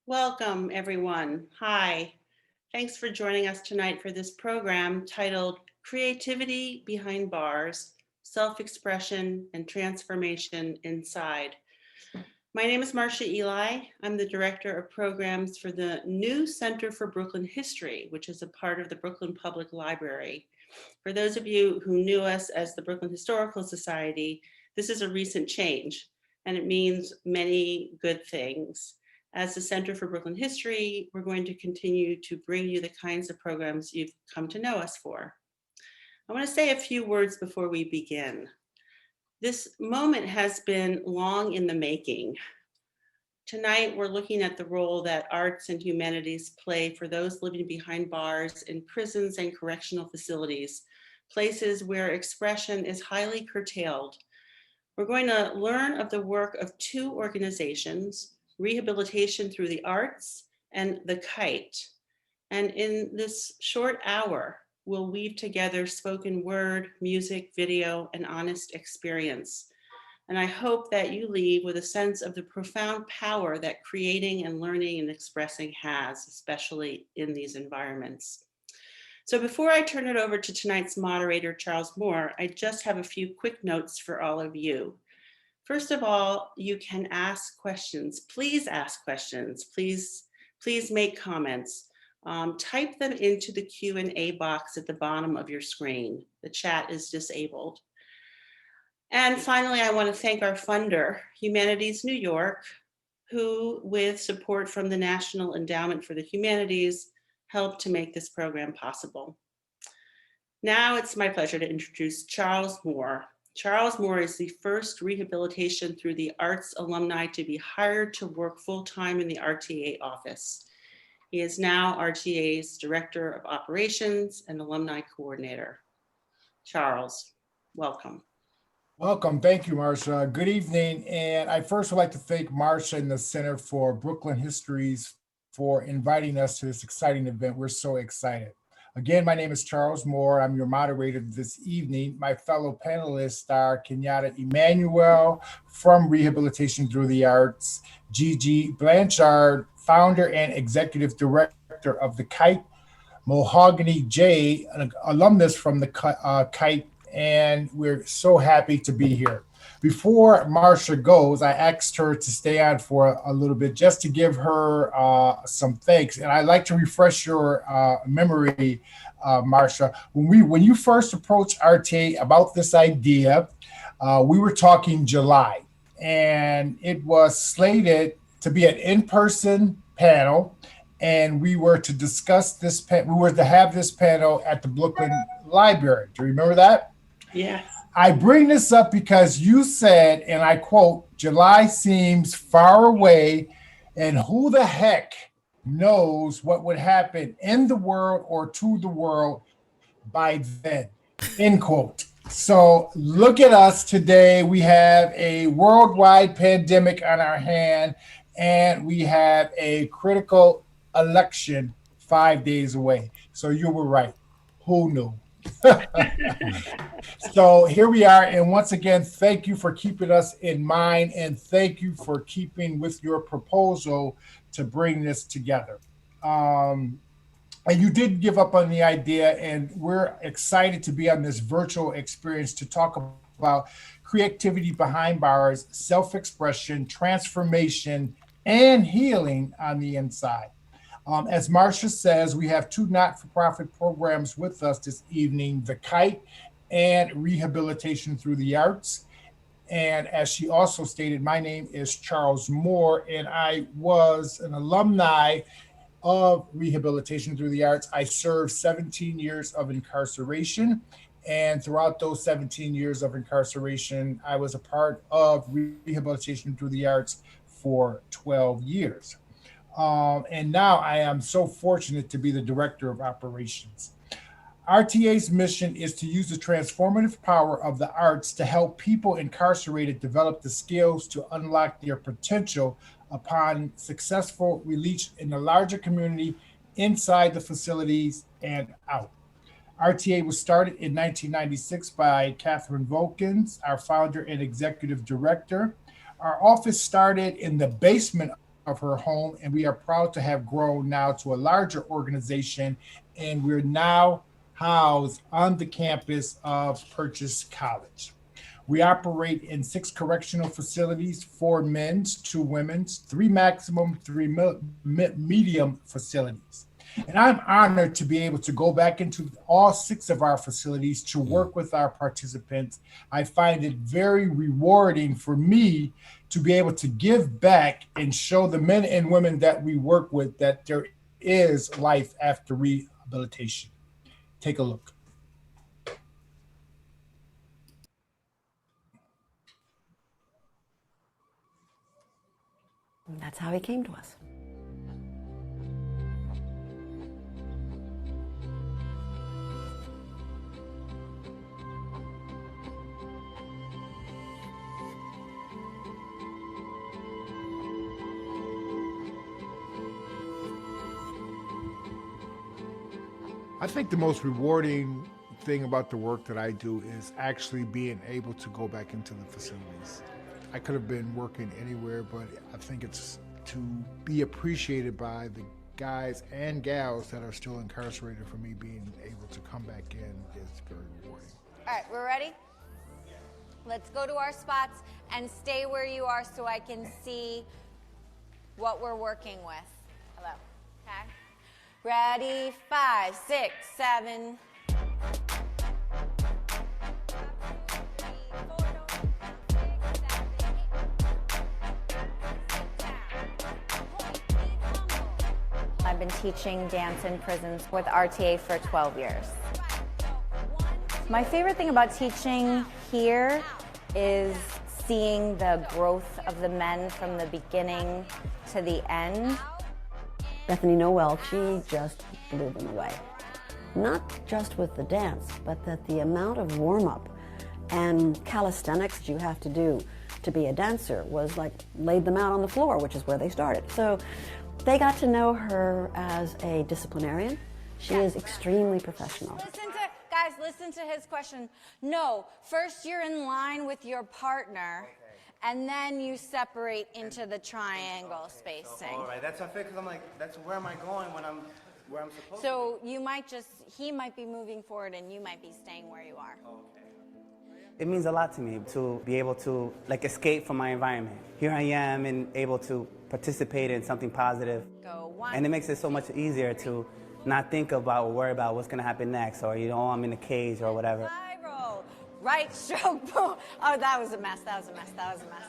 Welcome, everyone. Hi. Thanks for joining us tonight for this program titled Creativity Behind Bars, Self-Expression and Transformation Inside. My name is Marcia Eli. I'm the Director of Programs for the new Center for Brooklyn History, which is a part of the Brooklyn Public Library. For those of you who knew us as the Brooklyn Historical Society, this is a recent change, and it means many good things. As the Center for Brooklyn History, we're going to continue to bring you the kinds of programs you've come to know us for. I want to say a few words before we begin. This moment has been long in the making. Tonight, we're looking at the role that arts and humanities play for those living behind bars in prisons and correctional facilities, places where expression is highly curtailed. We're going to learn of the work of two organizations, Rehabilitation Through the Arts and the Kite. And in this short hour, we'll weave together spoken word, music, video, and honest experience. And I hope that you leave with a sense of the profound power that creating and learning and expressing has, especially in these environments. So before I turn it over to tonight's moderator, Charles Moore, I just have a few quick notes for all of you. First of all, you can ask questions. Please ask questions. Please make comments. Type them into the Q&A box at the bottom of your screen. The chat is disabled. And finally, I want to thank our funder, Humanities New York, who, with support from the National Endowment for the Humanities, helped to make this program possible. Now it's my pleasure to introduce Charles Moore. Charles Moore is the first Rehabilitation Through the Arts alumni to be hired to work full-time in the RTA office. He is now RTA's Director of Operations and Alumni Coordinator. Charles, welcome. Welcome. Thank you, Marcia. Good evening. And I first would like to thank Marcia and the Center for Brooklyn Histories for inviting us to this exciting event. We're so excited. Again, my name is Charles Moore. I'm your moderator this evening. My fellow panelists are Kenyatta Emmanuel from Rehabilitation Through the Arts, Gigi Blanchard, founder and executive director of the Kite, Mahogany J, an alumnus from the Kite, and we're so happy to be here. Before Marcia goes, I asked her to stay on for a little bit just to give her some thanks. And I'd like to refresh your memory, Marcia. When you first approached RTA about this idea, we were talking July, and it was slated to be an in-person panel, and we were to discuss this. We were to have this panel at the Brooklyn Library. Do you remember that? Yes. I bring this up because you said, and I quote, July seems far away, and who the heck knows what would happen in the world or to the world by then, end quote. So look at us today. We have a worldwide pandemic on our hand, and we have a critical election 5 days away. So you were right. Who knew? So here we are. And once again, thank you for keeping us in mind, and thank you for keeping with your proposal to bring this together. And you did give up on the idea, and we're excited to be on this virtual experience to talk about creativity behind bars, self-expression, transformation, and healing on the inside. As Marcia says, we have two not-for-profit programs with us this evening, the Kite and Rehabilitation Through the Arts. And as she also stated, my name is Charles Moore, and I was an alumni of Rehabilitation Through the Arts. I served 17 years of incarceration, and throughout those 17 years of incarceration, I was a part of Rehabilitation Through the Arts for 12 years. And now I am so fortunate to be the Director of Operations. RTA's mission is to use the transformative power of the arts to help people incarcerated develop the skills to unlock their potential upon successful release in the larger community, inside the facilities, and out. RTA was started in 1996 by Catherine Volkins, our founder and executive director. Our office started in the basement of her home, and we are proud to have grown now to a larger organization, and we're now housed on the campus of Purchase College. We operate in 6 correctional facilities, 4 men's, 2 women's, 3 maximum, 3 medium facilities. And I'm honored to be able to go back into all 6 of our facilities to work with our participants. I find it very rewarding for me to be able to give back and show the men and women that we work with that there is life after rehabilitation. Take a look. And that's how he came to us. I think the most rewarding thing about the work that I do is actually being able to go back into the facilities. I could have been working anywhere, but I think it's to be appreciated by the guys and gals that are still incarcerated. For me, being able to come back in is very rewarding. All right, we're ready? Let's go to our spots and stay where you are so I can see what we're working with. Hello, okay? Ready, 5, 6, 7. I've been teaching dance in prisons with RTA for 12 years. My favorite thing about teaching here is seeing the growth of the men from the beginning to the end. Bethany Noel, she just blew them away. Not just with the dance, but that the amount of warm-up and calisthenics that you have to do to be a dancer was like laid them out on the floor, which is where they started. So they got to know her as a disciplinarian. She is extremely professional. Guys, listen to his question. No, first you're in line with your partner, and then you separate into the triangle spacing. All right, that's unfair because I'm like, that's where am I going when I'm where I'm supposed to So you might he might be moving forward and you might be staying where you are. It means a lot to me to be able to like escape from my environment. Here I am and able to participate in something positive. Go 1. And it makes it so much easier to not think about or worry about what's gonna happen next, or I'm in a cage or whatever. Spiral, right stroke, boom. Oh, that was a mess, that was a mess, that was a mess.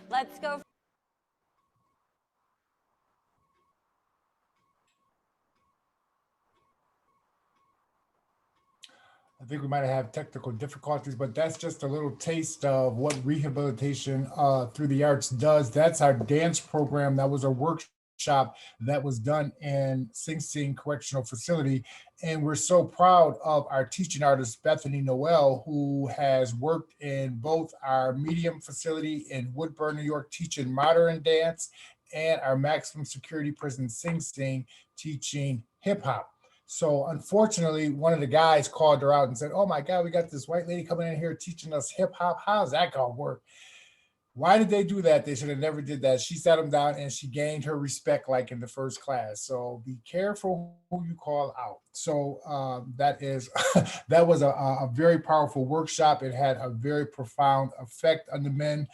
Let's go. I think we might have technical difficulties, but that's just a little taste of what Rehabilitation Through the Arts does. That's our dance program. That was a workshop that was done in Sing Sing Correctional Facility. And we're so proud of our teaching artist, Bethany Noel, who has worked in both our medium facility in Woodburn, New York, teaching modern dance, and our maximum security prison, Sing Sing, teaching hip hop. So unfortunately, one of the guys called her out and said, "Oh my God, we got this white lady coming in here teaching us hip hop. How's that gonna work?" Why did they do that? They should have never did that. She sat him down and she gained her respect like in the first class. So be careful who you call out. So that is that was a very powerful workshop. It had a very profound effect on the men.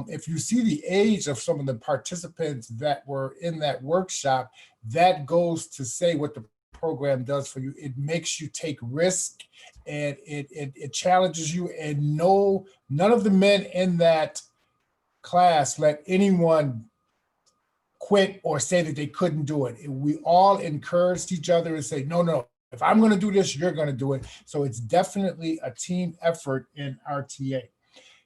If you see the age of some of the participants that were in that workshop, that goes to say what the program does for you. It makes you take risk, and it challenges you. And none of the men in that class let anyone quit or say that they couldn't do it. We all encouraged each other and say, no, if I'm going to do this, you're going to do it. So it's definitely a team effort in RTA.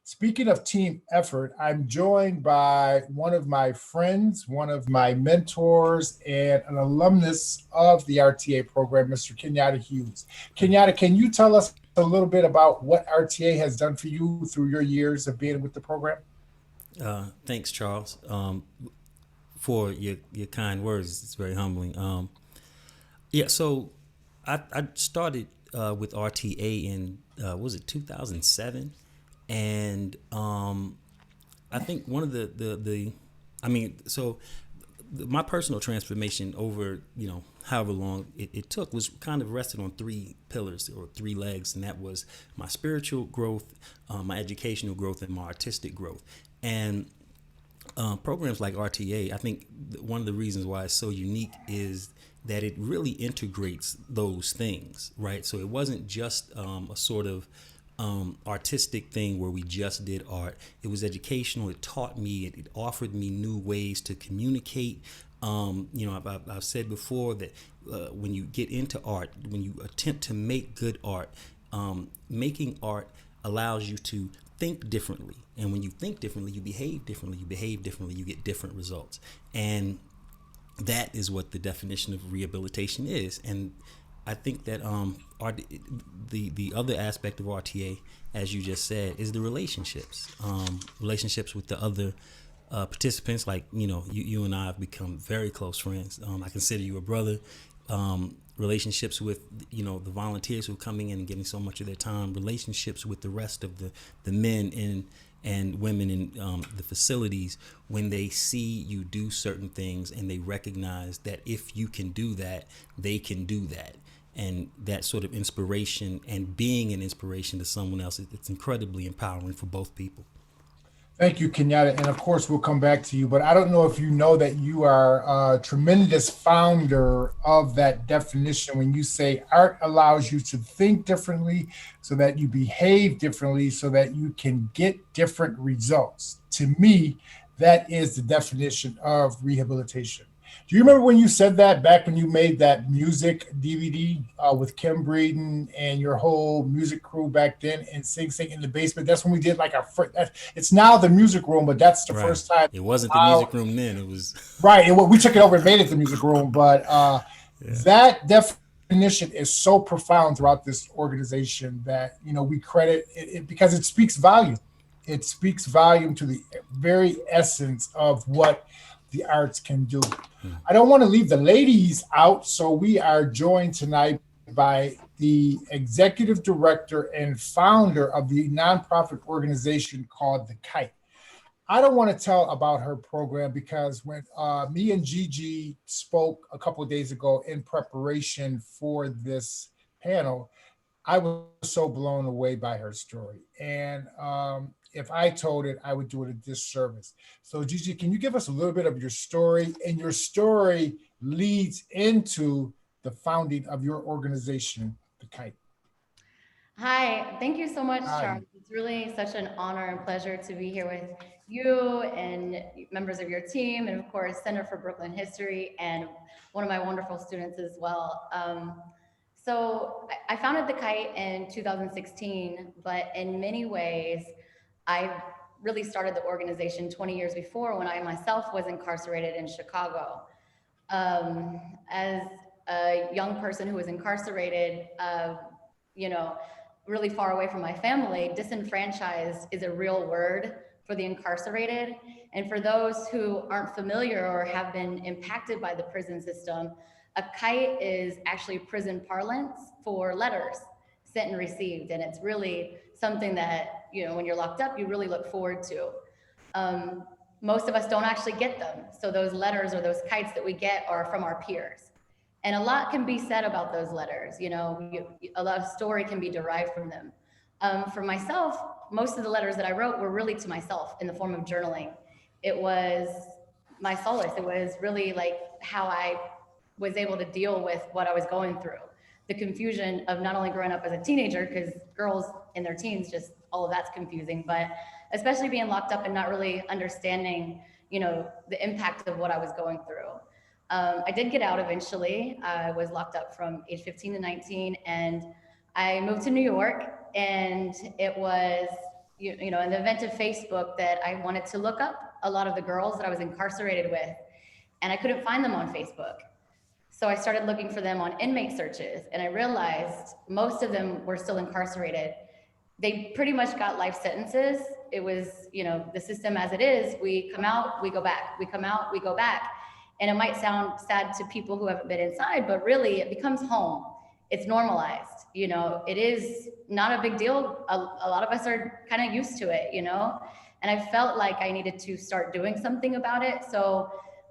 Speaking of team effort, I'm joined by one of my friends, one of my mentors, and an alumnus of the RTA program, Mr. Kenyatta Hughes. Kenyatta, can you tell us a little bit about what RTA has done for you through your years of being with the program? Thanks, Charles, for your kind words. It's very humbling. So I started with RTA in, was it 2007? And I think one of so my personal transformation over, however long it took was kind of rested on three pillars or three legs. And that was my spiritual growth, my educational growth, and my artistic growth. And programs like RTA, I think one of the reasons why it's so unique is that it really integrates those things, right? So it wasn't just a sort of artistic thing where we just did art. It was educational. It taught me. It offered me new ways to communicate. I've said before that when you get into art, when you attempt to make good art, making art allows you to think differently. And when you think differently, you behave differently. You behave differently, you get different results. And that is what the definition of rehabilitation is. And I think that the other aspect of RTA, as you just said, is the relationships. Relationships with the other participants. Like, you and I have become very close friends. I consider you a brother. Relationships with, the volunteers who are coming in and giving so much of their time. Relationships with the rest of the men and women in the facilities, when they see you do certain things and they recognize that if you can do that, they can do that. And that sort of inspiration and being an inspiration to someone else, it's incredibly empowering for both people. Thank you, Kenyatta. And of course, we'll come back to you, but I don't know if you know that you are a tremendous founder of that definition when you say art allows you to think differently so that you behave differently so that you can get different results. To me, that is the definition of rehabilitation. Do you remember when you said that back when you made that music DVD with Kim Breeden and your whole music crew back then and Sing Sing in the basement? That's when we did like our first, it's now the music room, but that's the first time. It wasn't the music room then. It was. Right. We took it over and made it the music room. But that definition is so profound throughout this organization that, we credit it because it speaks volume. It speaks volume to the very essence of what the arts can do. I don't want to leave the ladies out, so we are joined tonight by the executive director and founder of the nonprofit organization called the Kite. I don't want to tell about her program because when me and Gigi spoke a couple of days ago in preparation for this panel, I was so blown away by her story. And if I told it, I would do it a disservice. So Gigi, can you give us a little bit of your story? And your story leads into the founding of your organization, the Kite. Hi, thank you so much, Hi. Charles. It's really such an honor and pleasure to be here with you and members of your team, and of course, Center for Brooklyn History, and one of my wonderful students as well. So I founded the Kite in 2016, but in many ways, I really started the organization 20 years before when I myself was incarcerated in Chicago. As a young person who was incarcerated, really far away from my family, disenfranchised is a real word for the incarcerated. And for those who aren't familiar or have been impacted by the prison system, a kite is actually prison parlance for letters sent and received. And it's really something that, when you're locked up, you really look forward to. Most of us don't actually get them. So those letters or those kites that we get are from our peers. And a lot can be said about those letters. A lot of story can be derived from them. For myself, most of the letters that I wrote were really to myself in the form of journaling. It was my solace. It was really like how I was able to deal with what I was going through. The confusion of not only growing up as a teenager, because girls in their teens, just all of that's confusing, but especially being locked up and not really understanding, the impact of what I was going through. I did get out eventually. I was locked up from age 15 to 19, and I moved to New York, and it was, in the event of Facebook that I wanted to look up a lot of the girls that I was incarcerated with, and I couldn't find them on Facebook. So I started looking for them on inmate searches, and I realized most of them were still incarcerated. They pretty much got life sentences. It was, the system as it is, we come out, we go back, we come out, we go back. And it might sound sad to people who haven't been inside, but really it becomes home. It's normalized, it is not a big deal. A lot of us are kind of used to it, and I felt like I needed to start doing something about it. So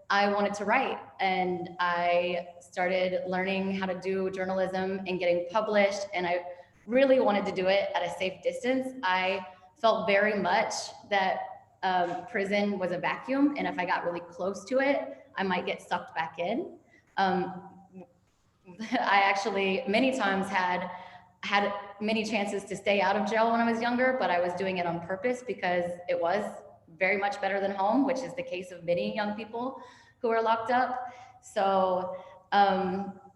I wanted to write, and I started learning how to do journalism and getting published, and I really wanted to do it at a safe distance. I felt very much that prison was a vacuum, and if I got really close to it, I might get sucked back in. I actually many times had many chances to stay out of jail when I was younger, but I was doing it on purpose because it was very much better than home, which is the case of many young people who are locked up. So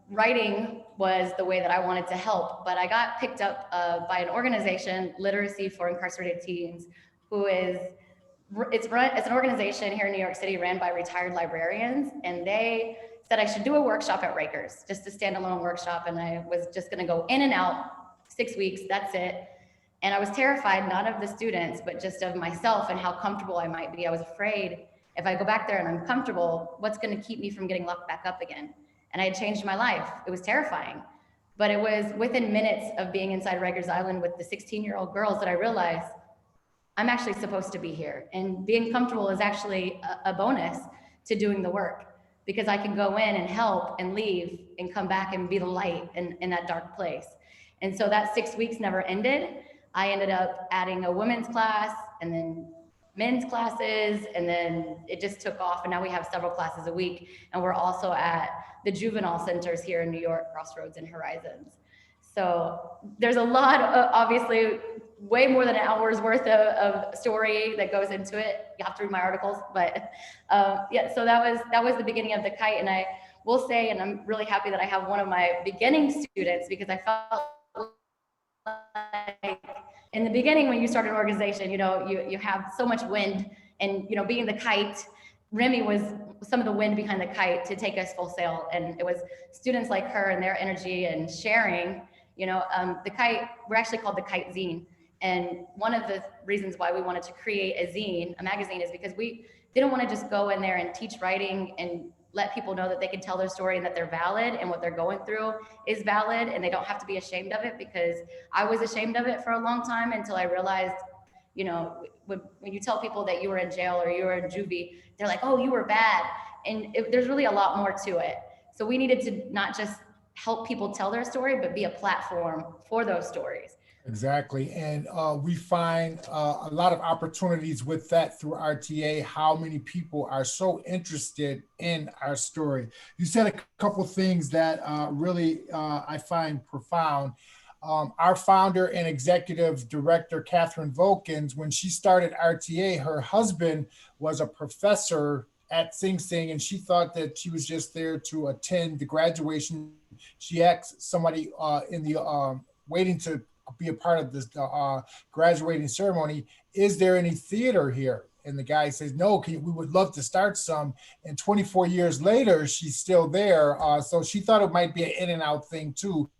writing was the way that I wanted to help, but I got picked up by an organization, Literacy for Incarcerated Teens, who is, it's an organization here in New York City ran by retired librarians, and they said I should do a workshop at Rikers, just a standalone workshop, and I was just gonna go in and out 6 weeks, that's it. And I was terrified, not of the students, but just of myself and how comfortable I might be. I was afraid if I go back there and I'm comfortable, what's gonna keep me from getting locked back up again? And I had changed my life. It was terrifying. But it was within minutes of being inside Rikers Island with the 16-year-old girls that I realized I'm actually supposed to be here. And being comfortable is actually a bonus to doing the work, because I can go in and help and leave and come back and be the light in that dark place. And so that 6 weeks never ended. I ended up adding a women's class and then men's classes, and then it just took off. And now we have several classes a week. And we're also at the juvenile centers here in New York, Crossroads and Horizons. So there's a lot of, obviously, way more than an hour's worth of story that goes into it. You have to read my articles, but yeah, so that was the beginning of the Kite. And I will say, and I'm really happy that I have one of my beginning students, because I felt like in the beginning, when you start an organization, you have so much wind, and being the Kite, Remy was some of the wind behind the Kite to take us full sail. And it was students like her and their energy and sharing. The Kite, we're actually called the Kite Zine. And one of the reasons why we wanted to create a zine, a magazine, is because we didn't want to just go in there and teach writing and let people know that they can tell their story and that they're valid and what they're going through is valid, and they don't have to be ashamed of it, because I was ashamed of it for a long time until I realized, when you tell people that you were in jail or you were in juvie, they're like, oh, you were bad. And there's really a lot more to it. So we needed to not just help people tell their story, but be a platform for those stories. Exactly. And we find a lot of opportunities with that through RTA, how many people are so interested in our story. You said a couple things that really I find profound. Our founder and executive director, Catherine Volkins, when she started RTA, her husband was a professor at Sing Sing, and she thought that she was just there to attend the graduation. She asked somebody in the waiting to be a part of this graduating ceremony, is there any theater here? And the guy says, no, we would love to start some. And 24 years later, she's still there. So she thought it might be an in and out thing too,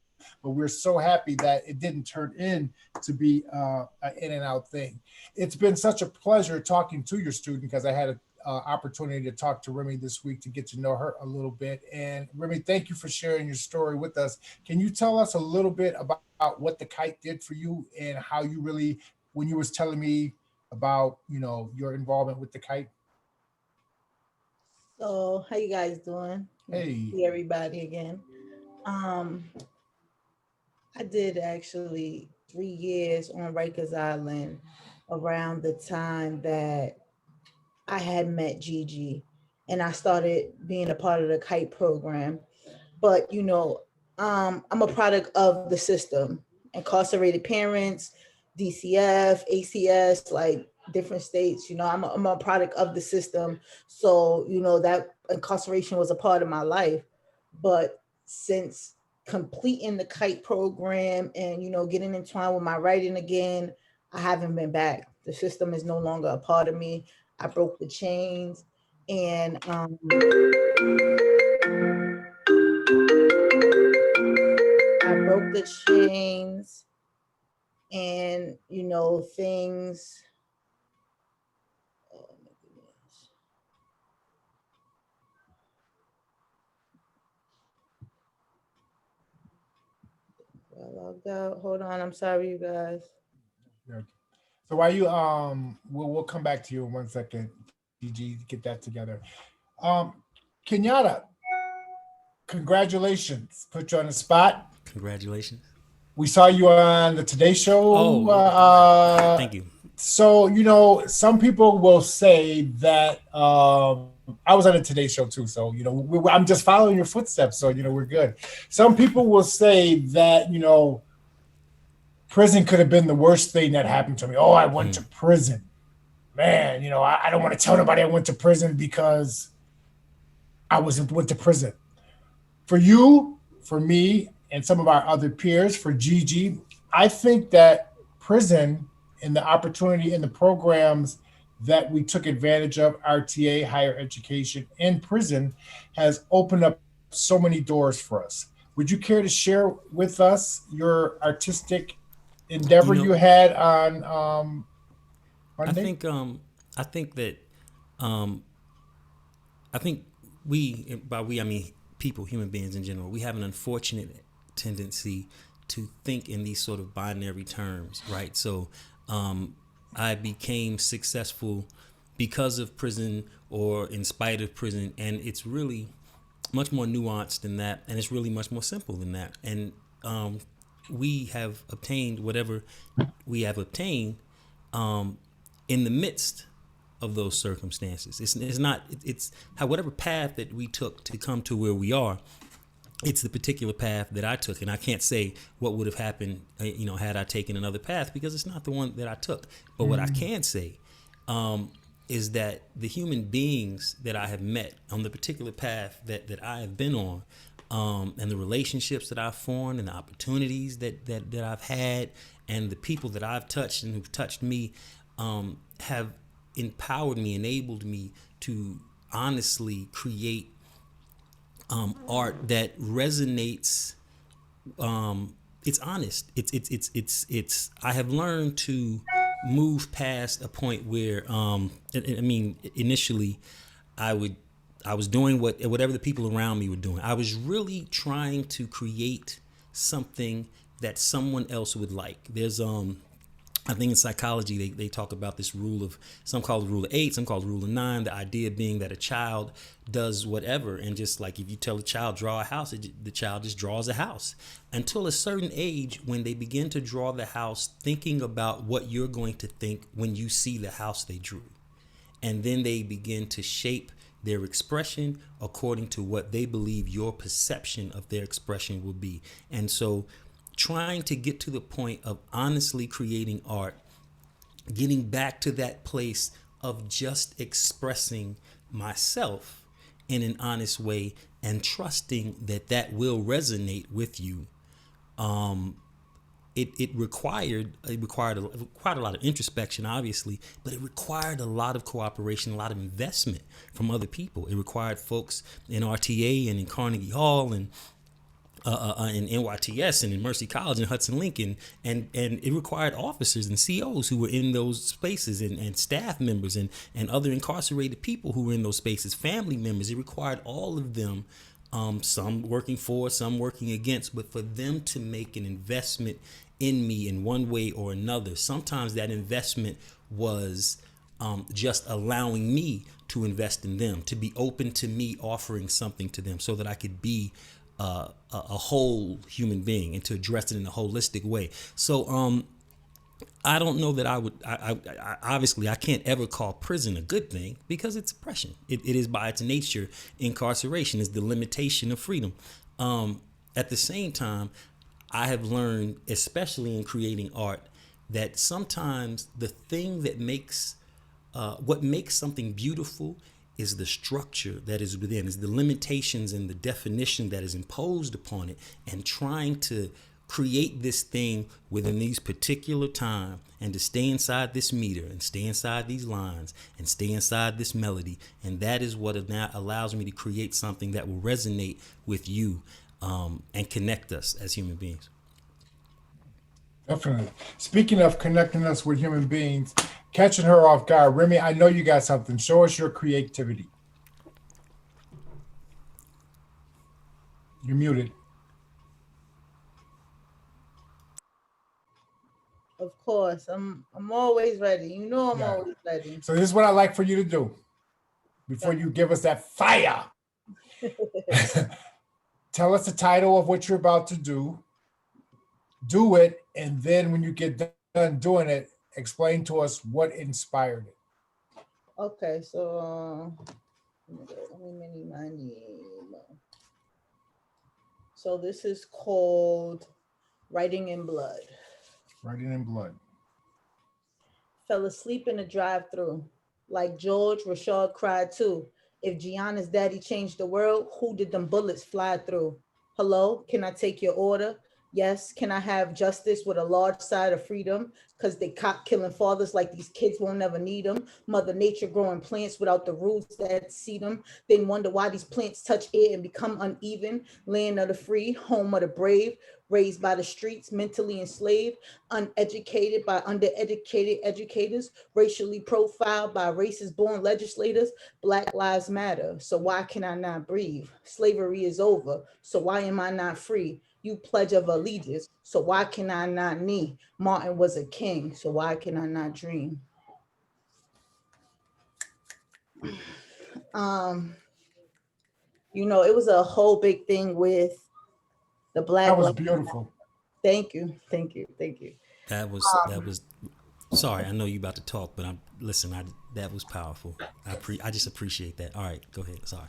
but we're so happy that it didn't turn in to be an in and out thing. It's been such a pleasure talking to your student, because I had an opportunity to talk to Remy this week to get to know her a little bit. And Remy, thank you for sharing your story with us. Can you tell us a little bit about what the Kite did for you, and how you really, when you was telling me about, your involvement with the Kite? So how you guys doing? Hey. See everybody again. I did actually 3 years on Rikers Island around the time that I had met Gigi, and I started being a part of the Kite program. But I'm a product of the system, incarcerated parents, DCF, ACS, like different states. I'm a product of the system. So, that incarceration was a part of my life. But since completing the Kite program and, getting entwined with my writing again, I haven't been back. The system is no longer a part of me. I broke the chains, and I broke the chains, and things. Oh my goodness. I logged out. Hold on. I'm sorry, you guys. Yeah. So while you we'll come back to you in 1 second, Gigi, get that together. Kenyatta, congratulations. Put you on the spot. Congratulations. We saw you on the Today Show. Thank you. So, you know, some people will say that I was on the Today Show too. So, you know, I'm just following your footsteps. So, you know, we're good. Some people will say that, you know, prison could have been the worst thing that happened to me. Oh, I went to prison. Man, you know, I don't want to tell nobody I went to prison because I went to prison. For you, for me, and some of our other peers, for Gigi, I think that prison and the opportunity and the programs that we took advantage of, RTA, higher education, and prison, has opened up so many doors for us. Would you care to share with us your artistic endeavor you had on Monday? I think we, by we I mean people, human beings in general, we have an unfortunate tendency to think in these sort of binary terms, right? So I became successful because of prison or in spite of prison, and it's really much more nuanced than that, and it's really much more simple than that. And we have obtained whatever we have obtained in the midst of those circumstances. It's how whatever path that we took to come to where we are, it's the particular path that I took, and I can't say what would have happened, you know, had I taken another path, because it's not the one that I took. But what I can say is that the human beings that I have met on the particular path that I have been on, and the relationships that I've formed and the opportunities that I've had and the people that I've touched and who've touched me have empowered me, enabled me to honestly create art that resonates. It's honest. It's I have learned to move past a point where I mean, initially I was doing whatever the people around me were doing. I was really trying to create something that someone else would like. There's I think in psychology they talk about this rule of, some call it rule of 8, some call it rule of 9. The idea being that a child does whatever, and just like if you tell a child draw a house, the child just draws a house until a certain age, when they begin to draw the house thinking about what you're going to think when you see the house they drew, and then they begin to shape their expression according to what they believe your perception of their expression will be. And so trying to get to the point of honestly creating art, getting back to that place of just expressing myself in an honest way and trusting that will resonate with you. It required quite a lot of introspection, obviously, but it required a lot of cooperation, a lot of investment from other people. It required folks in RTA and in Carnegie Hall and in NYTS and in Mercy College and Hudson Lincoln, and it required officers and COs who were in those spaces, and staff members and other incarcerated people who were in those spaces, family members. It required all of them, some working for, some working against, but for them to make an investment in me in one way or another. Sometimes that investment was just allowing me to invest in them, to be open to me offering something to them so that I could be a whole human being and to address it in a holistic way. So I don't know that I would, I obviously I can't ever call prison a good thing, because it's oppression. It is by its nature. Incarceration is the limitation of freedom. At the same time, I have learned, especially in creating art, that sometimes the thing that makes, what makes something beautiful is the structure that is within, is the limitations and the definition that is imposed upon it, and trying to create this thing within these particular time, and to stay inside this meter and stay inside these lines and stay inside this melody. And that is what now allows me to create something that will resonate with you and connect us as human beings. Definitely. Speaking of connecting us with human beings, catching her off guard, Remy, I know you got something. Show us your creativity. You're muted. Of course, I'm always ready. You know always ready. So this is what I like for you to do before you give us that fire. Tell us the title of what you're about to do. Do it, and then when you get done doing it, explain to us what inspired it. Okay, so so this is called Writing in Blood. Writing in Blood. Fell asleep in the drive-thru. Like George, Rashad cried too. If Gianna's daddy changed the world, who did them bullets fly through? Hello, can I take your order? Yes, can I have justice with a large side of freedom? Because they cop killing fathers like these kids won't never need them. Mother Nature growing plants without the roots that seed them. Then wonder why these plants touch air and become uneven. Land of the free, home of the brave. Raised by the streets, mentally enslaved, uneducated by undereducated educators, racially profiled by racist born legislators. Black lives matter, so why can I not breathe? Slavery is over, so why am I not free? You pledge of allegiance, so why can I not knee? Martin was a king, so why can I not dream? You know, it was a whole big thing with the Black. That was beautiful. Thank you, thank you, thank you. That was sorry, I know you about to talk, but that was powerful. I just appreciate that. All right, go ahead. Sorry.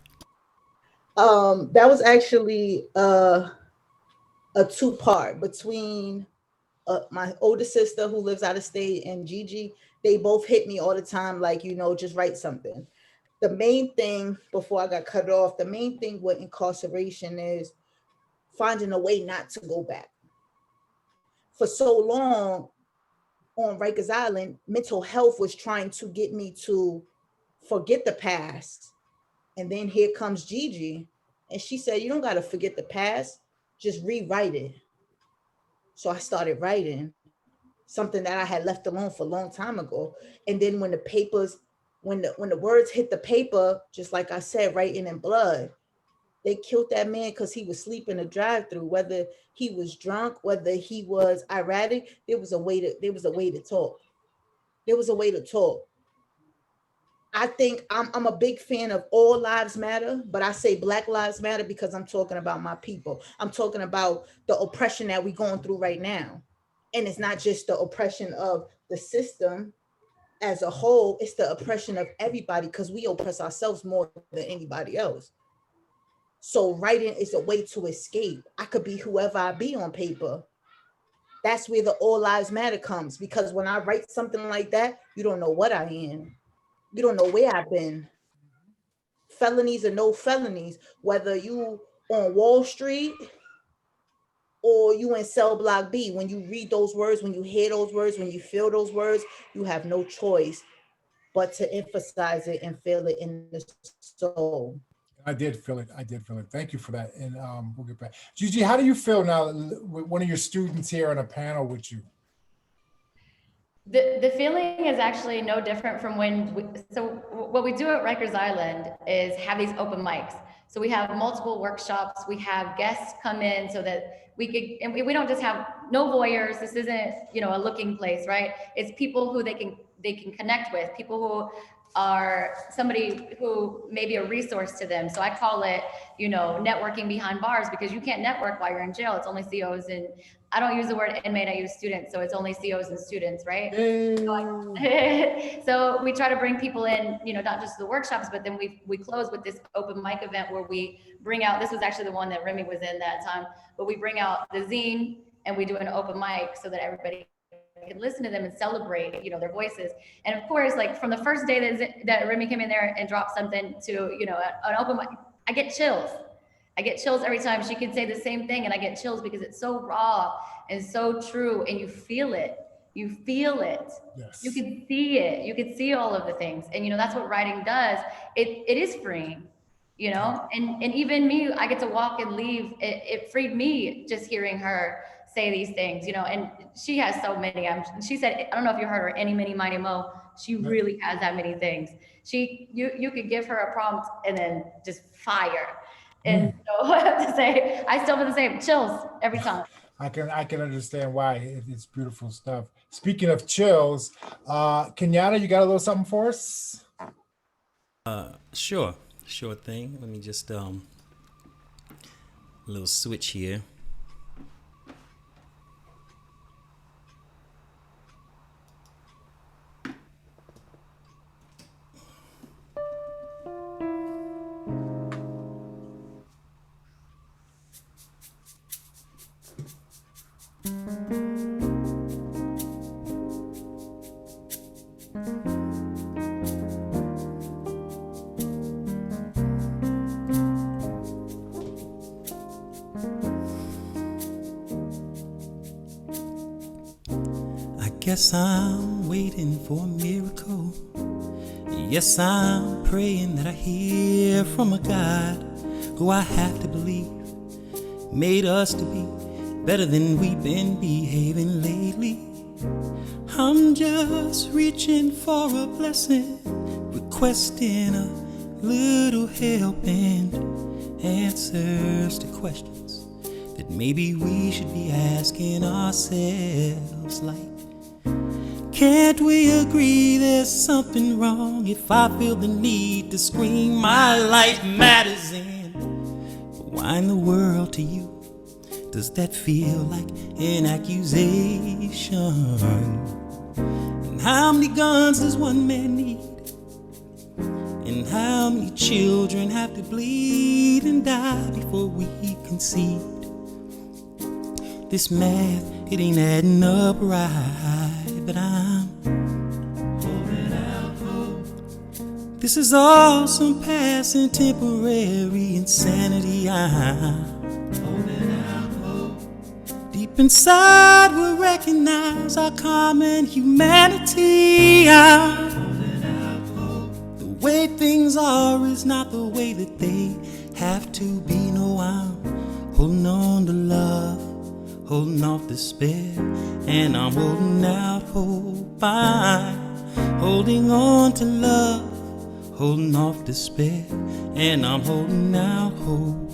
That was actually a two-part between my older sister who lives out of state and Gigi. They both hit me all the time, like, you know, just write something. The main thing, before I got cut off, the main thing with incarceration is finding a way not to go back. For so long on Rikers Island, mental health was trying to get me to forget the past. And then here comes Gigi, and she said, you don't got to forget the past, just rewrite it. So I started writing something that I had left alone for a long time ago. And then when the papers, when the words hit the paper, just like I said, writing in blood, they killed that man because he was sleeping in a drive-through. Whether he was drunk, whether he was erratic, there was a way to talk. There was a way to talk. I think I'm a big fan of all lives matter, but I say Black lives matter because I'm talking about my people. I'm talking about the oppression that we're going through right now. And it's not just the oppression of the system as a whole, it's the oppression of everybody because we oppress ourselves more than anybody else. So writing is a way to escape. I could be whoever I be on paper. That's where the all lives matter comes, because when I write something like that, you don't know what I am. You don't know where I've been. Felonies or no felonies, whether you on Wall Street or you in cell block B, when you read those words, when you hear those words, when you feel those words, you have no choice but to emphasize it and feel it in the soul. I did feel it. Thank you for that. And we'll get back. Gigi, how do you feel now with one of your students here on a panel with you? The feeling is actually no different from what we do at Rikers Island is have these open mics. So we have multiple workshops. We have guests come in so that we could, and we don't just have no voyeurs. This isn't, you know, a looking place, right? It's people who they can connect with, people who are somebody who may be a resource to them. So I call it, you know, networking behind bars, because you can't network while you're in jail. It's only COs, and I don't use the word inmate, I use students. So it's only COs and students, right? So we try to bring people in, you know, not just the workshops, but then we close with this open mic event where we bring out, this was actually the one that Remy was in that time, but we bring out the zine and we do an open mic so that everybody can listen to them and celebrate, you know, their voices. And of course, like from the first day that Remy came in there and dropped something to, you know, an open mic, I get chills. I get chills every time. She could say the same thing and I get chills because it's so raw and so true, and you feel it. You feel it. Yes. You can see it. You can see all of the things. And, you know, that's what writing does. It is freeing, you know, and even me, I get to walk and leave. It freed me just hearing her say these things, you know, and she has so many. She said, I don't know if you heard her, any, mini, mighty, mo. She really has that many things. You could give her a prompt and then just fire. And so I have to say, I still feel the same chills every time. I can understand why. It's beautiful stuff. Speaking of chills, Kenyatta, you got a little something for us? Sure thing. Let me just A little switch here. Guess I'm waiting for a miracle. Yes, I'm praying that I hear from a God who I have to believe made us to be better than we've been behaving lately. I'm just reaching for a blessing, requesting a little help and answers to questions that maybe we should be asking ourselves, like, can't we agree there's something wrong if I feel the need to scream my life matters in? But why in the world to you does that feel like an accusation? And how many guns does one man need? And how many children have to bleed and die before we concede? This math, it ain't adding up right, but I'm holding out hope. This is all some passing temporary insanity. I'm holding out hope. Deep inside we'll recognize our common humanity. I'm holding out hope. The way things are is not the way that they have to be. No, I'm holding on to love, holding off despair, and I'm holding out hope. I'm holding on to love, holding off despair, and I'm holding out hope.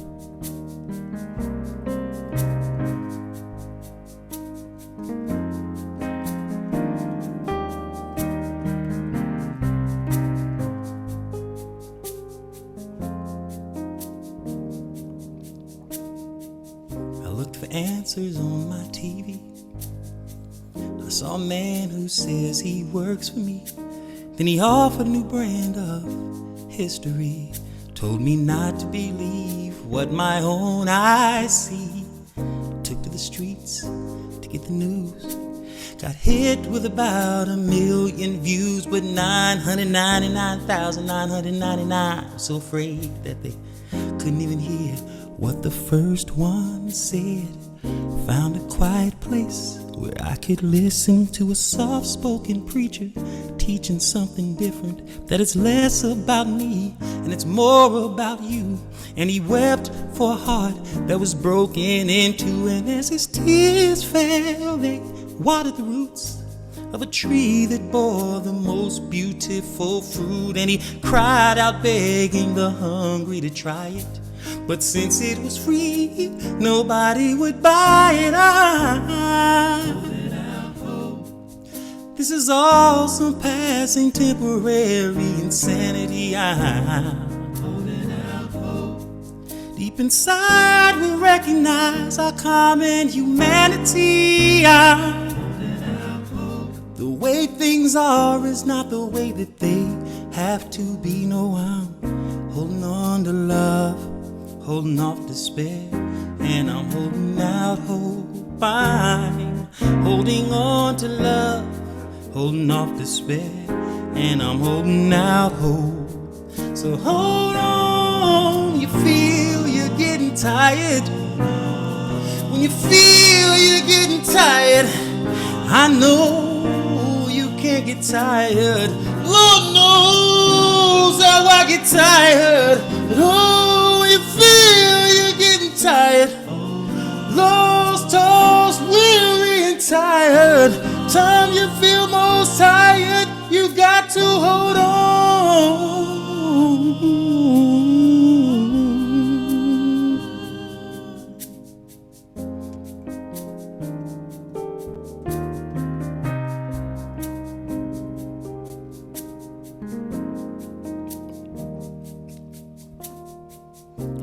I looked for answers on my TV. I saw a man who says he works for me. Then he offered a new brand of history. Told me not to believe what my own eyes see. Took to the streets to get the news. Got hit with about 1 million views, but 999,999 were so afraid that they couldn't even hear what the first one said. Found a quiet place where I could listen to a soft-spoken preacher teaching something different, that it's less about me and it's more about you. And he wept for a heart that was broken in two, and as his tears fell, they watered the roots of a tree that bore the most beautiful fruit. And he cried out begging the hungry to try it, but since it was free, nobody would buy it. This is all some passing temporary insanity. Deep inside we recognize our common humanity. The way things are is not the way that they have to be. No, I'm holding on to love, holding off despair, and I'm holding out hope. I'm holding on to love, holding off despair, and I'm holding out hope. So hold on, you feel you're getting tired. When you feel you're getting tired, I know you can't get tired. Lord knows how I get tired. But oh, when you feel you're getting tired, lost, tossed, weary and tired, time you feel most tired, you got to hold on.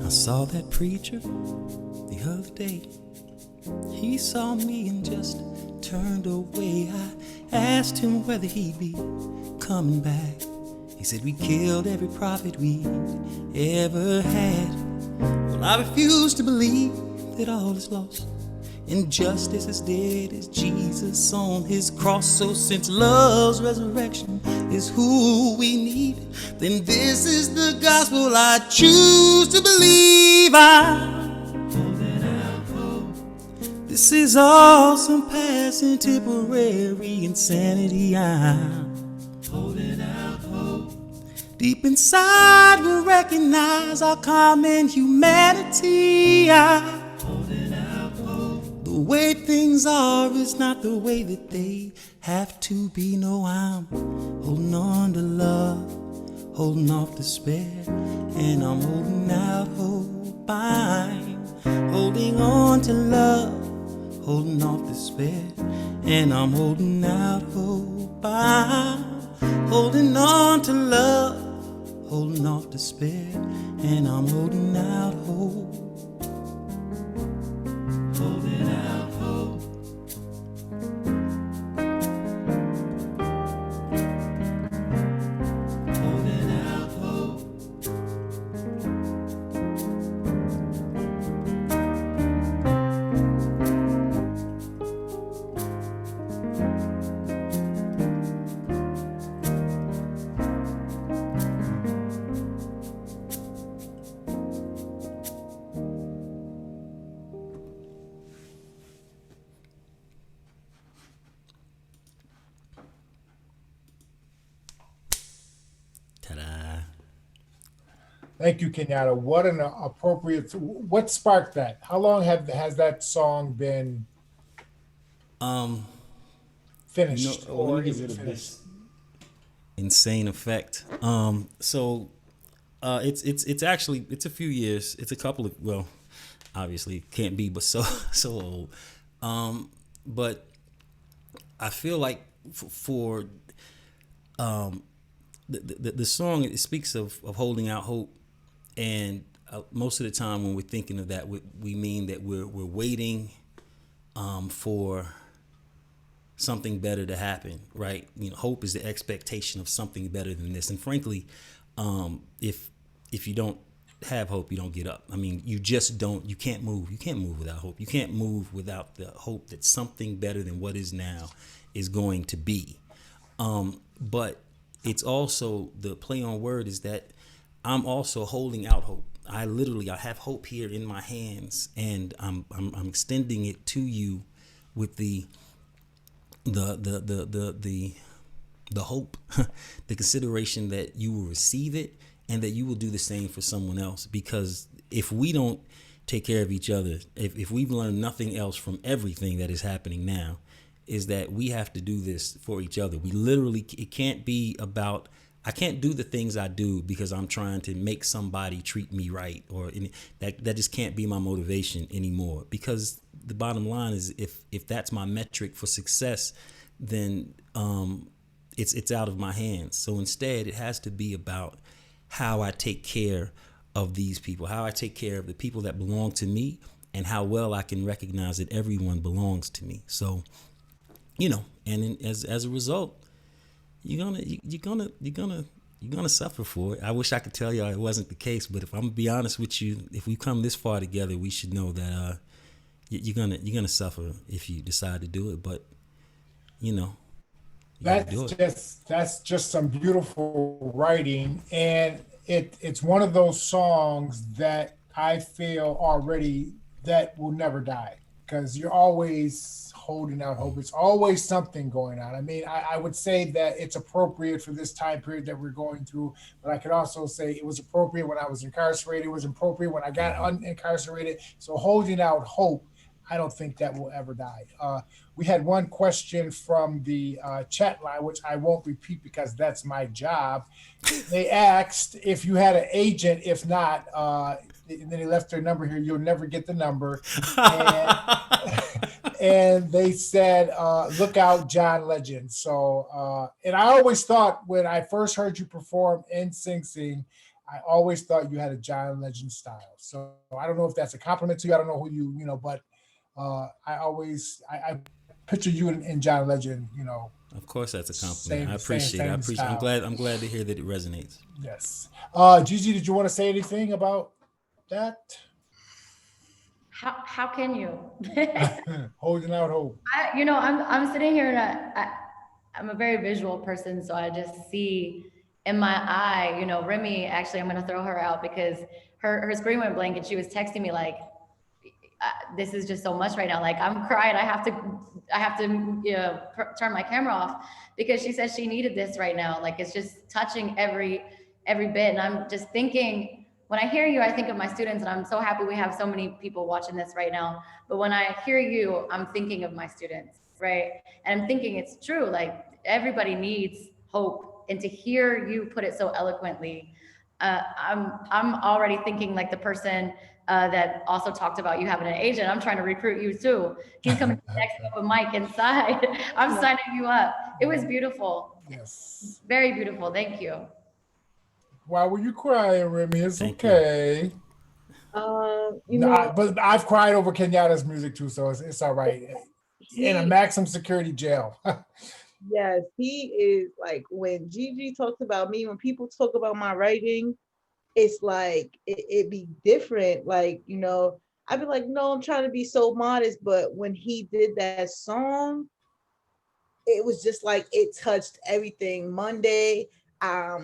I saw that preacher the other day. He saw me and just turned away. I asked him whether he'd be coming back. He said, we killed every prophet we ever had. Well, I refuse to believe that all is lost. Injustice is dead as Jesus on his cross. So since love's resurrection is who we need, then this is the gospel I choose to believe. This is all some passing temporary insanity. I'm holding out hope. Deep inside we recognize our common humanity. The way things are is not the way that they have to be. No, I'm holding on to love, holding off despair, and I'm holding out hope. I'm holding on to love, holding off despair, and I'm holding out hope. I'm holding on to love, holding off despair, and I'm holding out hope. Holding out hope. Holding out hope. Ta-da. Thank you, Kenyatta. What an appropriate. What sparked that? How long has that song been finished? Let Or me is get it rid of finished? this insane effect. It's actually a few years. It's a couple of, well, obviously it can't be, but so old. But I feel like for the song, it speaks of holding out hope, and most of the time when we're thinking of that, we mean that we're waiting for something better to happen, right? You know, hope is the expectation of something better than this. And frankly, if you don't have hope, you don't get up. I mean, you just don't. You can't move. You can't move without hope. You can't move without the hope that something better than what is now is going to be. But it's also, the play on word is that I'm also holding out hope. I have hope here in my hands, and I'm extending it to you with the hope, the consideration that you will receive it and that you will do the same for someone else. Because if we don't take care of each other, if we've learned nothing else from everything that is happening now, is that we have to do this for each other. We literally, it can't be about, I can't do the things I do because I'm trying to make somebody treat me right, or that just can't be my motivation anymore. Because the bottom line is, if that's my metric for success, then it's out of my hands. So instead, it has to be about how I take care of these people, how I take care of the people that belong to me, and how well I can recognize that everyone belongs to me. So, you know, and as a result, you're gonna suffer for it. I wish I could tell you it wasn't the case, but if I'm gonna be honest with you, if we come this far together, we should know that you're gonna suffer if you decide to do it. But you know, that's just some beautiful writing, and it's one of those songs that I feel already that will never die, because you're always holding out hope. It's always something going on. I mean, I would say that it's appropriate for this time period that we're going through, but I could also say it was appropriate when I was incarcerated. It was appropriate when I got unincarcerated. So holding out hope, I don't think that will ever die. We had one question from the chat line, which I won't repeat because that's my job. They asked if you had an agent. If not, and then they left their number here. You'll never get the number. And they said, look out, John Legend. So, and I always thought when I first heard you perform in Sing Sing, I always thought you had a John Legend style. So I don't know if that's a compliment to you. I don't know who you know, but I picture you in John Legend, Of course, that's a compliment. I appreciate it. same I appreciate. style. I'm glad to hear that it resonates. Yes. Gigi, did you want to say anything about that? How can you? Holding out hope. I'm sitting here and I'm a very visual person, so I just see in my eye, Remy, actually, I'm going to throw her out because her screen went blank and she was texting me like, this is just so much right now. Like I'm crying. I have to turn my camera off because she said she needed this right now. Like it's just touching every bit. And I'm just thinking, when I hear you, I think of my students, and I'm so happy we have so many people watching this right now. But when I hear you, I'm thinking of my students, right? And I'm thinking it's true. Like everybody needs hope. And to hear you put it so eloquently, I'm already thinking like the person that also talked about you having an agent. I'm trying to recruit you too. He's coming next up with Mike inside. I'm signing you up. It was beautiful. Yes. Very beautiful. Thank you. Why were you crying, Remy? It's Thank okay. But I've cried over Kenyatta's music too, so it's all right. In a maximum security jail. Yes, he is like, when Gigi talks about me, when people talk about my writing, it's like it be different. Like, I'd be like, no, I'm trying to be so modest. But when he did that song, it was just like it touched everything. Monday,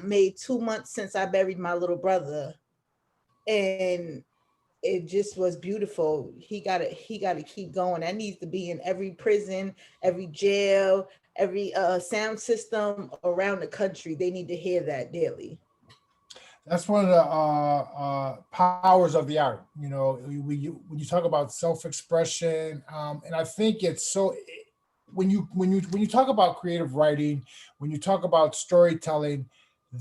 made 2 months since I buried my little brother. And it just was beautiful. He gotta keep going. That needs to be in every prison, every jail, every sound system around the country. They need to hear that daily. That's one of the powers of the art. When you talk about self-expression, and I think it's so. When you talk about creative writing, when you talk about storytelling,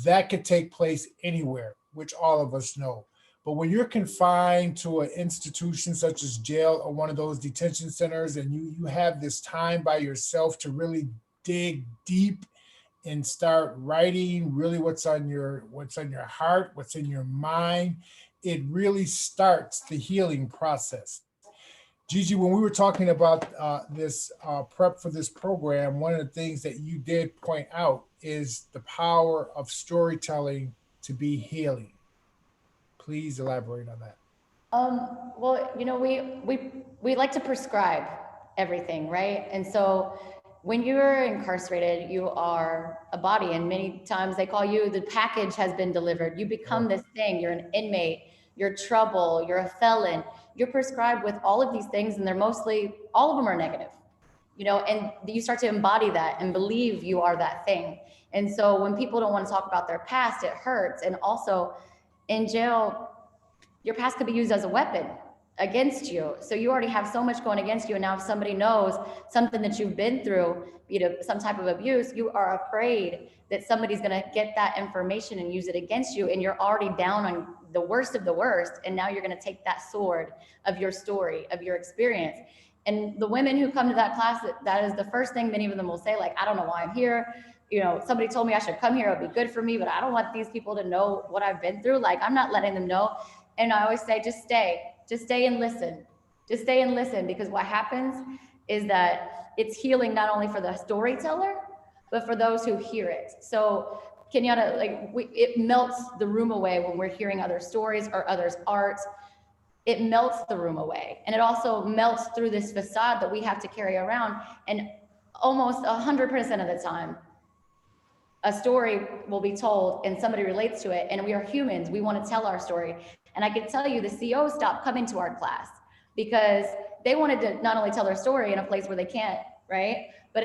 that could take place anywhere, which all of us know. But when you're confined to an institution such as jail or one of those detention centers, and you have this time by yourself to really dig deep and start writing really what's on your heart, what's in your mind, it really starts the healing process. Gigi, when we were talking about this prep for this program, one of the things that you did point out is the power of storytelling to be healing. Please elaborate on that. Well, we like to prescribe everything, right? And so when you're incarcerated, you are a body, and many times they call you, the package has been delivered. You become this thing. You're an inmate, you're trouble, you're a felon. You're prescribed with all of these things, and all of them are negative, and you start to embody that and believe you are that thing. And so when people don't want to talk about their past, it hurts. And also in jail, your past could be used as a weapon against you. So you already have so much going against you. And now if somebody knows something that you've been through, some type of abuse, you are afraid that somebody's going to get that information and use it against you. And you're already down on the worst of the worst. And now you're going to take that sword of your story, of your experience. And the women who come to that class, that is the first thing many of them will say, like, I don't know why I'm here. Somebody told me I should come here. It'll be good for me, but I don't want these people to know what I've been through. Like, I'm not letting them know. And I always say, just stay and listen. Just stay and listen, because what happens is that it's healing not only for the storyteller, but for those who hear it. So Kenyatta, it melts the room away when we're hearing other stories or others' art. It melts the room away. And it also melts through this facade that we have to carry around. And almost 100% of the time, a story will be told and somebody relates to it. And we are humans. We want to tell our story. And I can tell you the COs stopped coming to our class because they wanted to not only tell their story in a place where they can't, right? But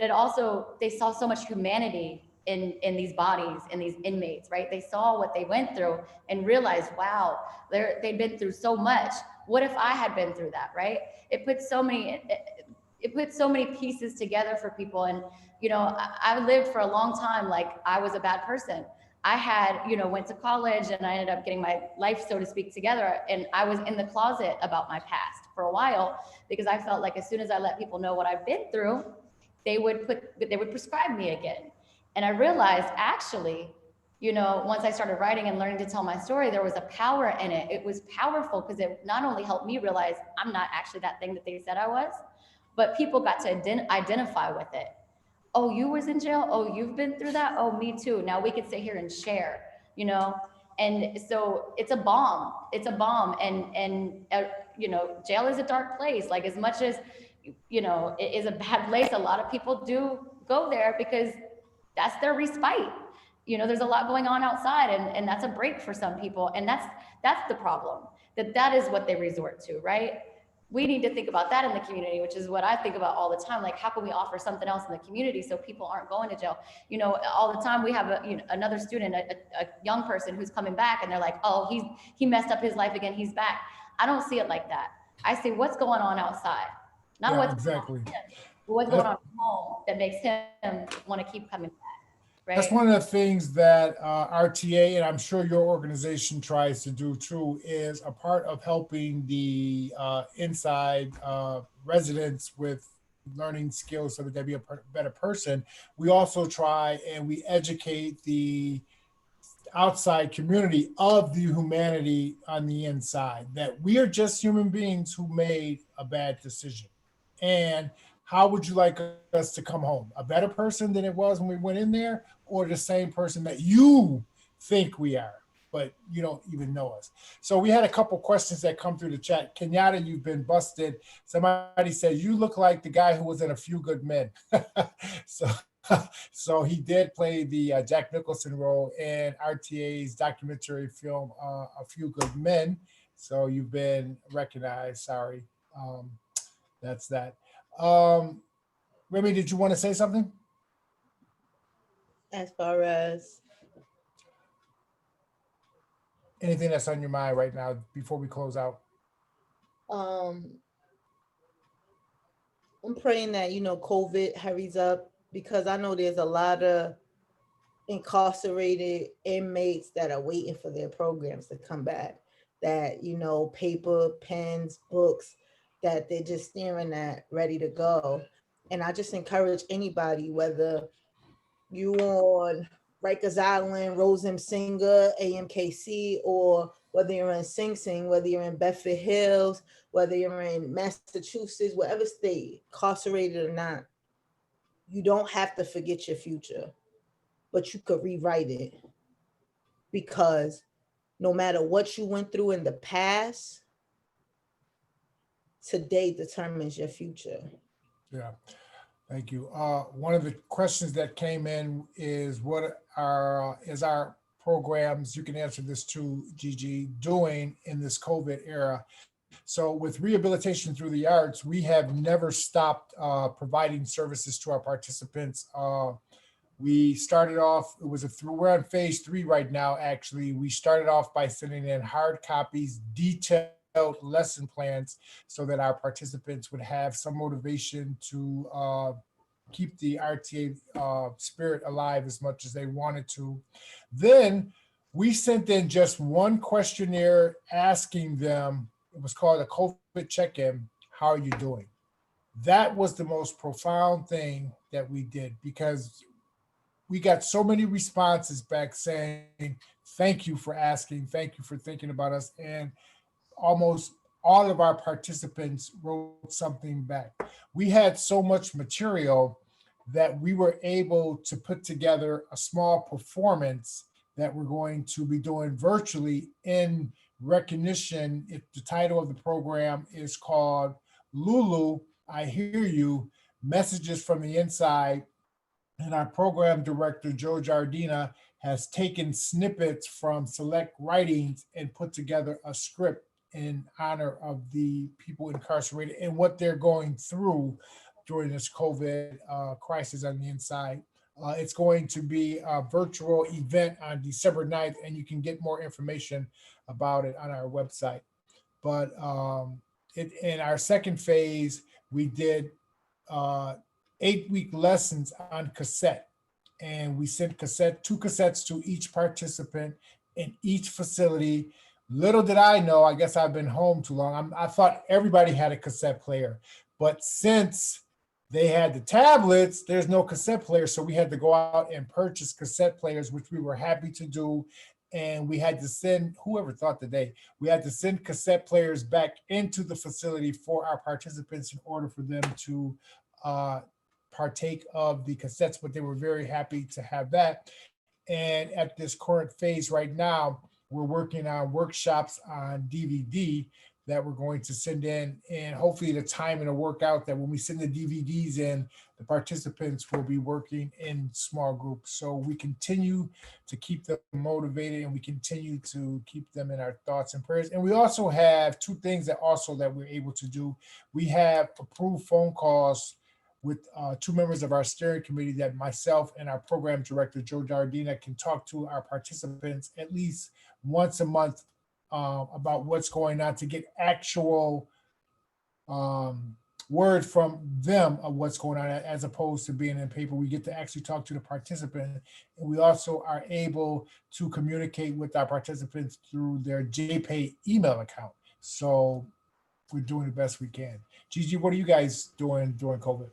they saw so much humanity in these bodies, in these inmates, right? They saw what they went through and realized, wow, they'd been through so much. What if I had been through that, right? It puts so many pieces together for people. And, I lived for a long time like I was a bad person. I had, went to college and I ended up getting my life, so to speak, together. And I was in the closet about my past for a while because I felt like as soon as I let people know what I've been through, they would prescribe me again. And I realized, actually, Once I started writing and learning to tell my story, there was a power in it. It was powerful because it not only helped me realize I'm not actually that thing that they said I was, but people got to identify with it. Oh, you was in jail? Oh, you've been through that? Oh, me too. Now we could sit here and share, And so it's a bomb. It's a bomb. And jail is a dark place. Like, as much as, it is a bad place, a lot of people do go there because that's their respite. There's a lot going on outside, and that's a break for some people. And that's the problem, that is what they resort to, right? We need to think about that in the community, which is what I think about all the time. Like, how can we offer something else in the community so people aren't going to jail? All the time we have another student, a young person who's coming back, and they're like, oh, he messed up his life again, he's back. I don't see it like that. I see what's going on outside, not what's exactly. going on in him, but what's going on at home that makes him want to keep coming back. Right? That's one of the things that RTA, and I'm sure your organization tries to do too, is a part of helping the inside residents with learning skills so that they be a better person. We also try and we educate the outside community of the humanity on the inside, that we are just human beings who made a bad decision. And how would you like us to come home? A better person than it was when we went in there, or the same person that you think we are, but you don't even know us? So we had a couple questions that come through the chat. Kenyatta, you've been busted. Somebody said, you look like the guy who was in A Few Good Men. So he did play the Jack Nicholson role in RTA's documentary film, A Few Good Men. So you've been recognized, sorry. That's that. Remy, did you want to say something? As far as anything that's on your mind right now before we close out? I'm praying that, COVID hurries up, because I know there's a lot of incarcerated inmates that are waiting for their programs to come back, that, paper, pens, books, that they're just staring at, ready to go. And I just encourage anybody, whether you on Rikers Island, Rose M. Singer, AMKC, or whether you're in Sing Sing, whether you're in Bedford Hills, whether you're in Massachusetts, whatever state, incarcerated or not, you don't have to forget your future, but you could rewrite it. Because no matter what you went through in the past, today determines your future. Yeah, thank you. One of the questions that came in is, what is our programs, you can answer this too, Gigi, doing in this COVID era? So with Rehabilitation Through the Arts, we have never stopped providing services to our participants. We started off, we're on phase 3 right now, actually. We started off by sending in hard copies, detailed lesson plans, so that our participants would have some motivation to keep the RTA spirit alive as much as they wanted to. Then we sent in just one questionnaire asking them, it was called a COVID check-in, how are you doing? That was the most profound thing that we did, because we got so many responses back saying, thank you for asking, thank you for thinking about us. And almost all of our participants wrote something back. We had so much material that we were able to put together a small performance that we're going to be doing virtually in recognition. The title of the program is called Lulu, I Hear You, Messages from the Inside. And our program director, Joe Jardina, has taken snippets from select writings and put together a script in honor of the people incarcerated and what they're going through during this COVID crisis on the inside. It's going to be a virtual event on December 9th, and you can get more information about it on our website. But in our second phase, we did 8-week lessons on cassette, and we sent 2 cassettes to each participant in each facility. Little did I know, I guess I've been home too long, I thought everybody had a cassette player. But since they had the tablets, there's no cassette player. So we had to go out and purchase cassette players, which we were happy to do. And we had to send, whoever thought the day, we had to send cassette players back into the facility for our participants in order for them to partake of the cassettes, but they were very happy to have that. And at this current phase right now, we're working on workshops on DVD that we're going to send in, and hopefully the timing will work out that when we send the DVDs in, the participants will be working in small groups. So we continue to keep them motivated, and we continue to keep them in our thoughts and prayers. And we also have two things that we're able to do. We have approved phone calls with two members of our steering committee that myself and our program director, Joe Dardina, can talk to our participants at least once a month about what's going on, to get actual word from them of what's going on, as opposed to being in paper. We get to actually talk to the participant, and we also are able to communicate with our participants through their JPay email account. So we're doing the best we can. Gigi, what are you guys doing during COVID?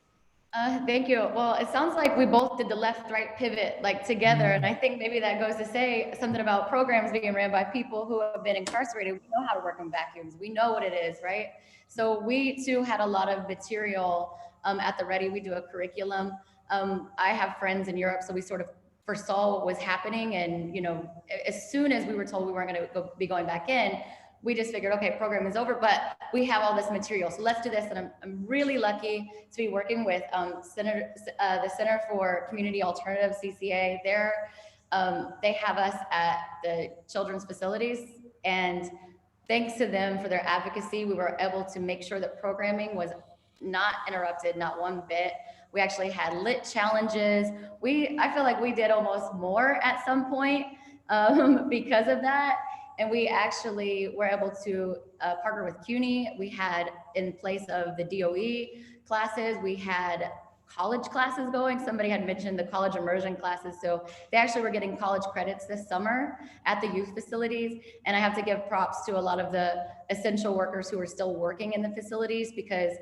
Thank you. Well, it sounds like we both did the left-right pivot like together. And I think maybe that goes to say something about programs being ran by people who have been incarcerated. We know how to work in vacuums. We know what it is, right? So we too had a lot of material at the ready. We do a curriculum. I have friends in Europe, so we sort of foresaw what was happening. And, you know, as soon as we were told we weren't going to be going back in, we just figured, okay, program is over, but we have all this material, so let's do this. And I'm really lucky to be working with the Center for Community Alternatives, CCA. They have us at the children's facilities, and thanks to them for their advocacy, we were able to make sure that programming was not interrupted, not one bit. We actually had lit challenges. I feel like we did almost more at some point because of that. And we actually were able to partner with CUNY. We had, in place of the DOE classes, we had college classes going. Somebody had mentioned the college immersion classes. So they actually were getting college credits this summer at the youth facilities. And I have to give props to a lot of the essential workers who are still working in the facilities, because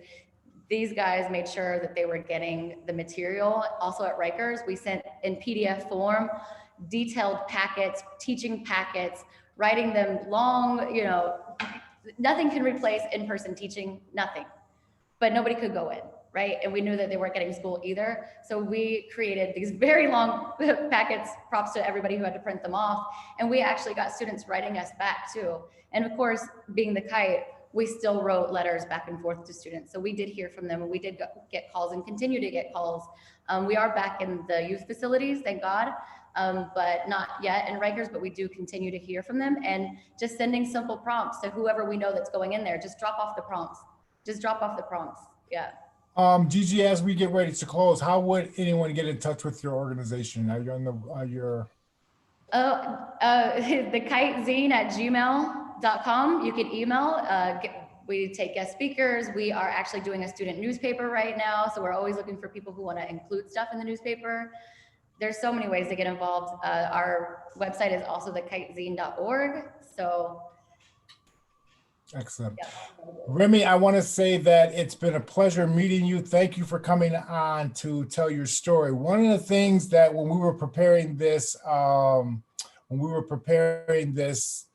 these guys made sure that they were getting the material. Also at Rikers, we sent in PDF form, detailed packets, teaching packets, writing them long, you know, nothing can replace in-person teaching, nothing, but nobody could go in, right? And we knew that they weren't getting school either. So we created these very long packets, props to everybody who had to print them off. And we actually got students writing us back too. And of course, being the Kite, we still wrote letters back and forth to students. So we did hear from them, and we did get calls and continue to get calls. We are back in the youth facilities, thank God. But not yet in Rikers, but we do continue to hear from them, and just sending simple prompts to whoever we know that's going in there. Just drop off the prompts. Just drop off the prompts. Yeah. Gigi, as we get ready to close, how would anyone get in touch with your organization? Are you on the Kite Zine at gmail.com. You can email. We take guest speakers. We are actually doing a student newspaper right now. So we're always looking for people who want to include stuff in the newspaper. There's so many ways to get involved. Our website is also thekitezine.org. So. Excellent. Yeah. Remy, I want to say that it's been a pleasure meeting you. Thank you for coming on to tell your story. One of the things that when we were preparing this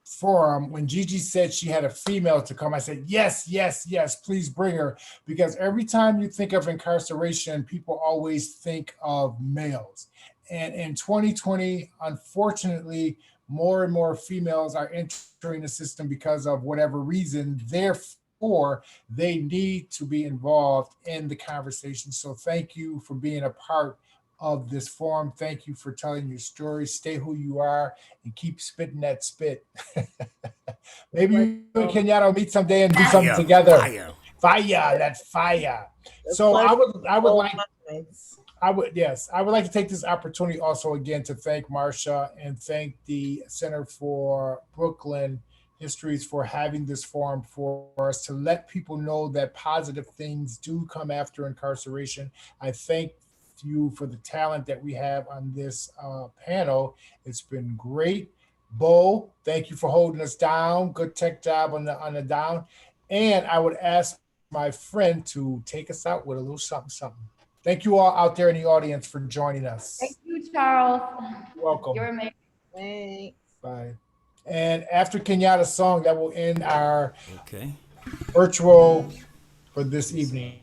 forum, when Gigi said she had a female to come, I said, yes, yes, yes, please bring her. Because every time you think of incarceration, people always think of males. And in 2020, unfortunately, more and more females are entering the system because of whatever reason. Therefore, they need to be involved in the conversation. So thank you for being a part of this forum. Thank you for telling your story. Stay who you are and keep spitting that spit. Maybe you and Kenyatta will meet someday and do something together. Fire, that fire. So I would like to take this opportunity also again to thank Marsha and thank the Center for Brooklyn Histories for having this forum for us to let people know that positive things do come after incarceration. I thank you for the talent that we have on this panel. It's been great. Bo, thank you for holding us down. Good tech job on the down. And I would ask my friend to take us out with a little something. Thank you all out there in the audience for joining us. Thank you, Charles. You're welcome. You're amazing. Thanks. Bye. And after Kenyatta's song, that will end our Okay. virtual for this evening.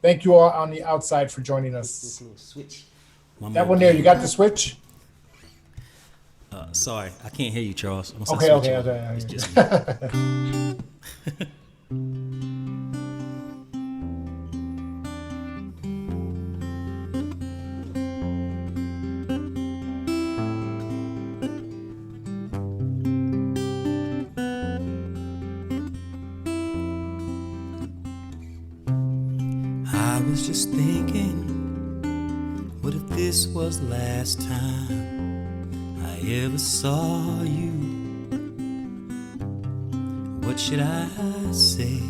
Thank you all on the outside for joining This us. little switch. That one there, you got the switch? Sorry, I can't hear you, Charles. Once I Okay, switch okay, over, okay. It's just me. I was just thinking, what if this was the last time I ever saw you? What should I say?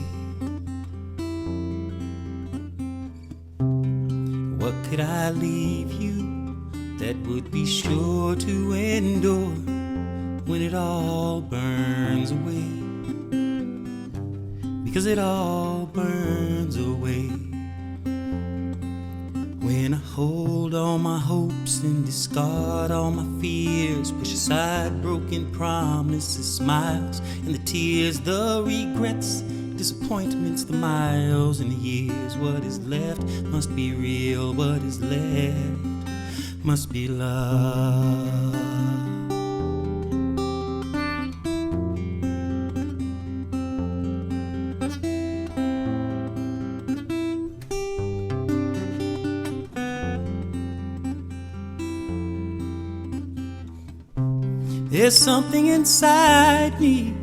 What could I leave you that would be sure to endure when it all burns away? Because it all burns away. When I hold all my hopes and discard all my fears, push aside broken promises, smiles and the tears, the regrets, disappointments, the miles and the years. What is left must be real. What is left must be love. There's something inside me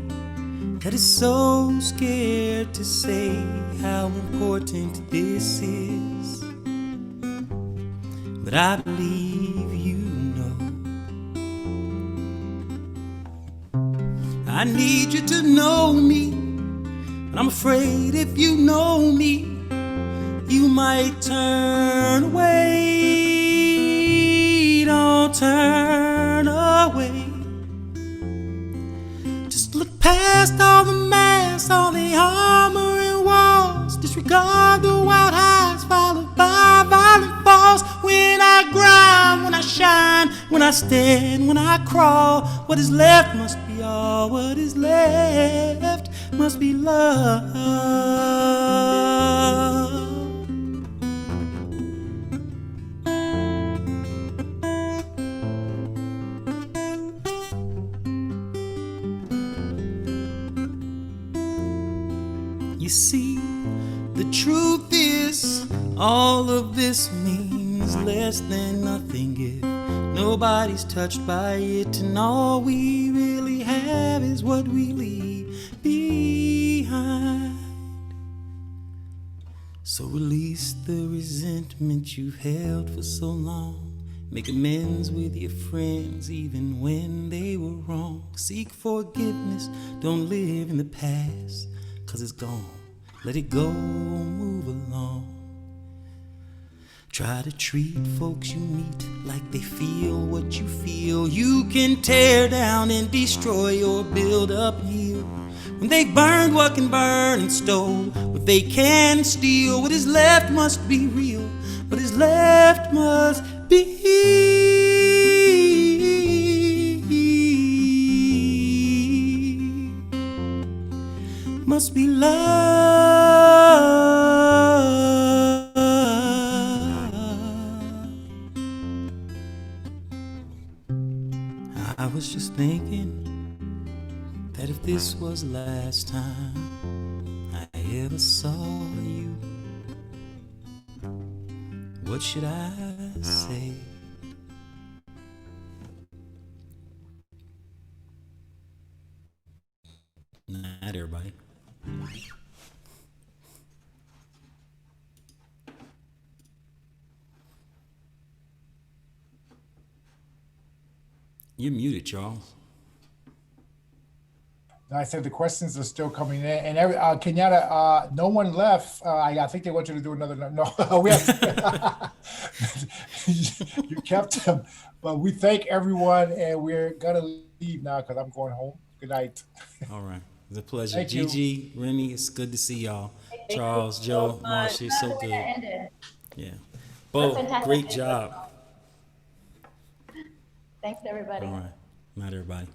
that is so scared to say how important this is. But I believe you know. I need you to know me, and I'm afraid if you know me, you might turn away. Don't turn away. Look past all the masks, all the armor and walls. Disregard the wild highs followed by violent falls. When I grind, when I shine, when I stand, when I crawl, what is left must be all. What is left must be love. You see, the truth is, all of this means less than nothing if nobody's touched by it, and all we really have is what we leave behind. So release the resentment you've held for so long. Make amends with your friends even when they were wrong. Seek forgiveness, don't live in the past, 'cause it's gone. Let it go, move along. Try to treat folks you meet like they feel what you feel. You can tear down and destroy or build up and heal. When they burned what can burn and stole what they can steal, what is left must be real. What is left must be love. I was just thinking that if this was the last time I ever saw you, what should I say? Night, everybody. You're muted, Charles. I said the questions are still coming in, and Kenyatta, no one left. I think they want you to do another. No, we have, you kept them, but we thank everyone, and we're gonna leave now because I'm going home. Good night. All right, it's a pleasure. Thank you. Gigi, Remy, it's good to see y'all. Charles, Joe, Marcia, so good. Yeah. Bo, fantastic. great job. Thanks, everybody. All right. Not everybody.